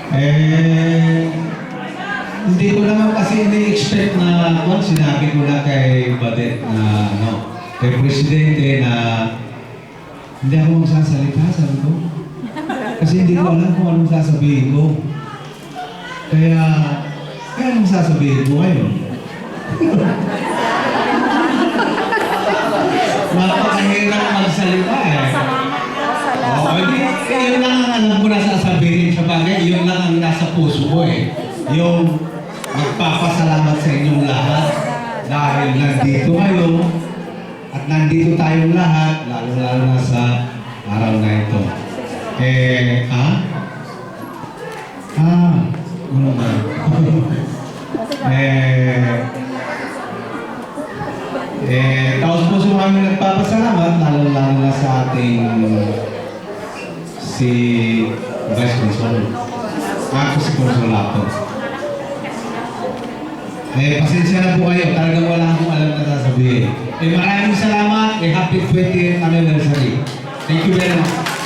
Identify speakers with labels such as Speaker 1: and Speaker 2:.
Speaker 1: Eh, hindi ko naman kasi ini-expect na kung sinabi ko na kay Badet na kay Presidente na hindi ako magsasalita, sabi ko. Kasi hindi ko alam kung anong sasabihin ko. Kaya anong sasabihin ko ngayon? Napakahirap magsalita eh. Oo, yun lang ang alam ko na sasabihin sa bagay, yun lang ang nasa puso ko eh. Yung magpapasalamat sa inyong lahat dahil nandito kayo at nandito tayong lahat, lalo-lalo na sa araw na ito. Ano ba? Taos puso kami nagpapasalamat, lalo-lalo na sa ating si Vice Consul. Ako si Consulato. Pasensya na po kayo, talagang wala akong alam na sasabihin. Maraming salamat, happy 20th anniversary. Thank you very much.